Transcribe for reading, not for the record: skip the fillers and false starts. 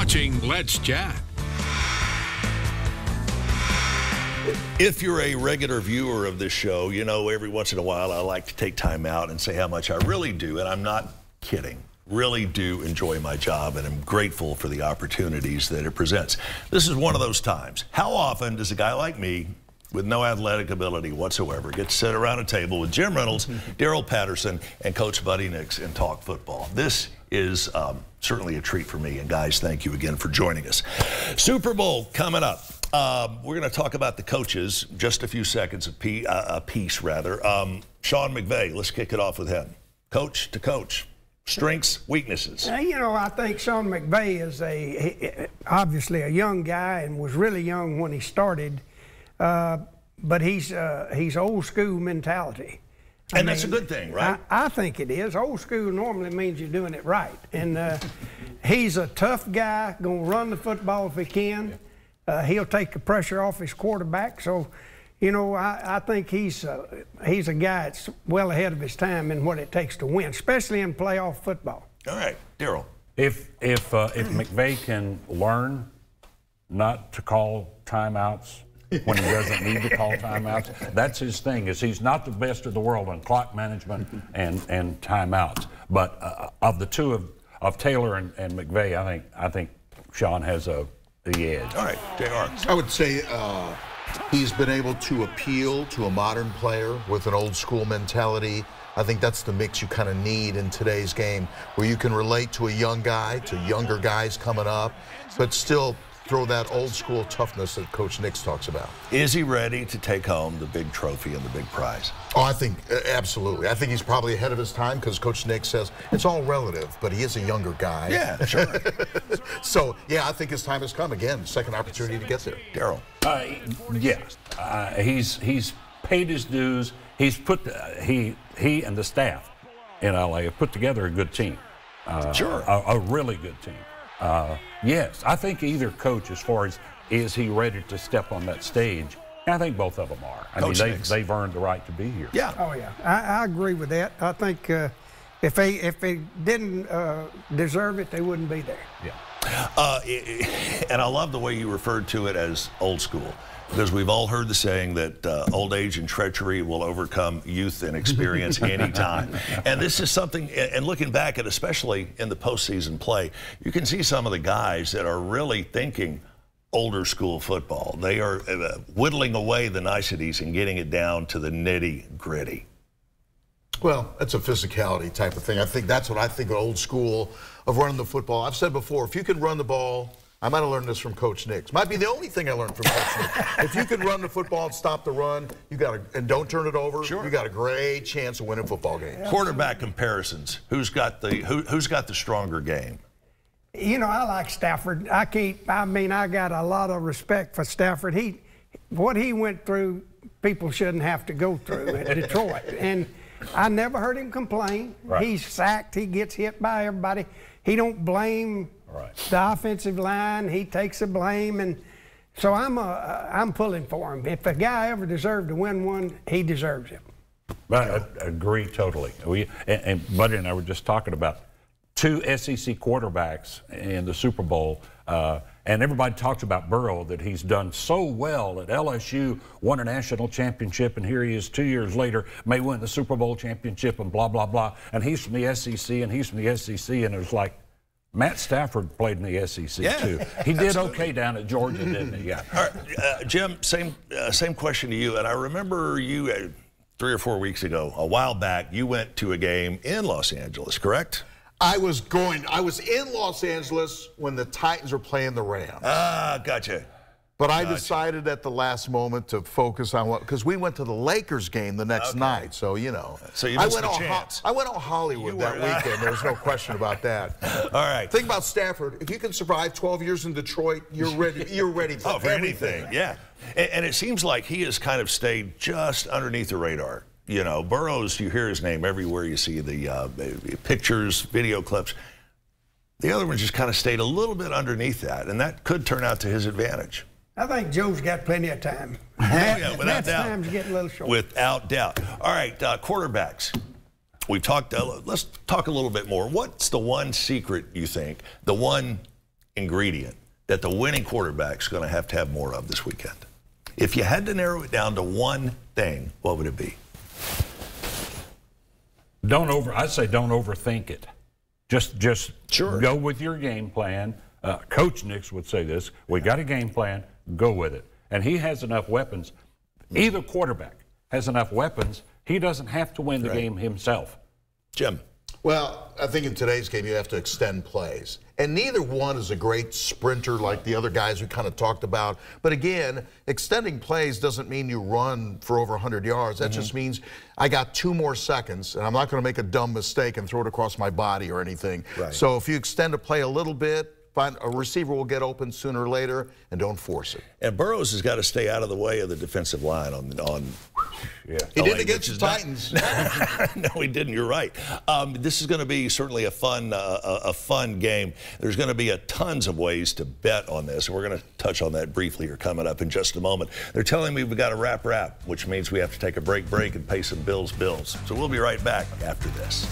watching Let's Chat. If you're a regular viewer of this show, you know every once in a while I like to take time out and say how much I really do, and I'm not kidding, really do enjoy my job and am grateful for the opportunities that it presents. This is one of those times. How often does a guy like me, with no athletic ability whatsoever, get to sit around a table with Jim Reynolds, Darrell Patterson, and Coach Buddy Nix and talk football? This is certainly a treat for me, and guys, thank you again for joining us. Super Bowl coming up. We're going to talk about the coaches, just a few seconds a piece. Sean McVay, let's kick it off with him. Coach to coach, strengths, weaknesses. You know, I think Sean McVay is obviously a young guy and was really young when he started, but he's old school mentality. And that's a good thing, right? I think it is. Old school normally means you're doing it right. And he's a tough guy, going to run the football if he can. He'll take the pressure off his quarterback. So, you know, I think he's a guy that's well ahead of his time in what it takes to win, especially in playoff football. All right, Darrell. If McVay can learn not to call timeouts when he doesn't need to call timeouts, that's his thing. Is he's not the best in the world on clock management and timeouts. But of the two of Taylor and McVay, I think Sean has the edge. All right, JR. I would say he's been able to appeal to a modern player with an old school mentality. I think that's the mix you kind of need in today's game, where you can relate to a young guy, to younger guys coming up, but still throw that old school toughness that Coach Nix talks about. Is he ready to take home the big trophy and the big prize? Oh, I think absolutely. I think he's probably ahead of his time because Coach Nix says it's all relative, but he is a younger guy. Yeah, sure. So, yeah, I think his time has come again. Second opportunity to get there. Darrell. He's paid his dues. He's put he and the staff in LA have put together a good team. Sure. A really good team. Yes, I think either coach, as far as is he ready to step on that stage, I think both of them are. I mean, they've earned the right to be here. Yeah. Oh, yeah. I agree with that. I think if they didn't deserve it, they wouldn't be there. Yeah. And I love the way you referred to it as old school, because we've all heard the saying that old age and treachery will overcome youth and experience anytime. And this is something, and looking back at especially in the postseason play, you can see some of the guys that are really thinking older school football. They are whittling away the niceties and getting it down to the nitty gritty. Well, that's a physicality type of thing. I think that's what I think of old school of running the football. I've said before, if you can run the ball, I might have learned this from Coach Nix. Might be the only thing I learned from Coach Nix. If you can run the football and stop the run, and don't turn it over, sure, you got a great chance of winning football games. Quarterback comparisons. Who's got the stronger game? You know, I like Stafford. I got a lot of respect for Stafford. What he went through, people shouldn't have to go through at Detroit. And I never heard him complain. Right. He's sacked. He gets hit by everybody. He don't blame the offensive line. He takes the blame, and so I'm pulling for him. If a guy ever deserved to win one, he deserves it. I agree totally. And Buddy and I were just talking about two SEC quarterbacks in the Super Bowl, and everybody talks about Burrow, that he's done so well at LSU, won a national championship, and here he is 2 years later, may win the Super Bowl championship, and blah, blah, blah. And he's from the SEC, and he's from the SEC, and it was like, Matt Stafford played in the SEC too. He did okay down at Georgia, didn't he? Yeah. All right, Jim, same question to you. And I remember you 3 or 4 weeks ago, a while back, you went to a game in Los Angeles, correct? I was in Los Angeles when the Titans were playing the Rams. Ah, gotcha. But I decided at the last moment to focus on because we went to the Lakers game the next night, so you know. So you missed the chance. I went on Hollywood that weekend. There was no question about that. All right. Think about Stafford. If you can survive 12 years in Detroit, you're ready. You're ready for anything. Yeah. And it seems like he has kind of stayed just underneath the radar. You know, Burrows, you hear his name everywhere. You see the pictures, video clips. The other one just kind of stayed a little bit underneath that, and that could turn out to his advantage. I think Joe's got plenty of time. Yeah, without doubt. Time's getting a little short. Without doubt. All right, quarterbacks. We've talked. Let's talk a little bit more. What's the one secret you think? The one ingredient that the winning quarterback's going to have more of this weekend? If you had to narrow it down to one thing, what would it be? I'd say don't overthink it. Just Sure. Go with your game plan. Coach Nix would say this: we got a game plan, go with it. And he has enough weapons. Either quarterback has enough weapons. He doesn't have to win the game himself. Jim. Well, I think in today's game you have to extend plays. And neither one is a great sprinter like the other guys we kind of talked about. But again, extending plays doesn't mean you run for over 100 yards. That just means I got 2 more seconds, and I'm not going to make a dumb mistake and throw it across my body or anything. Right. So if you extend a play a little bit, find a receiver will get open sooner or later, and don't force it. And Burrows has got to stay out of the way of the defensive line on He didn't against the Titans. No, he didn't. You're right. This is going to be certainly a fun game. There's going to be tons of ways to bet on this. We're going to touch on that briefly here coming up in just a moment. They're telling me we've got to wrap, which means we have to take a break and pay some bills. So we'll be right back after this.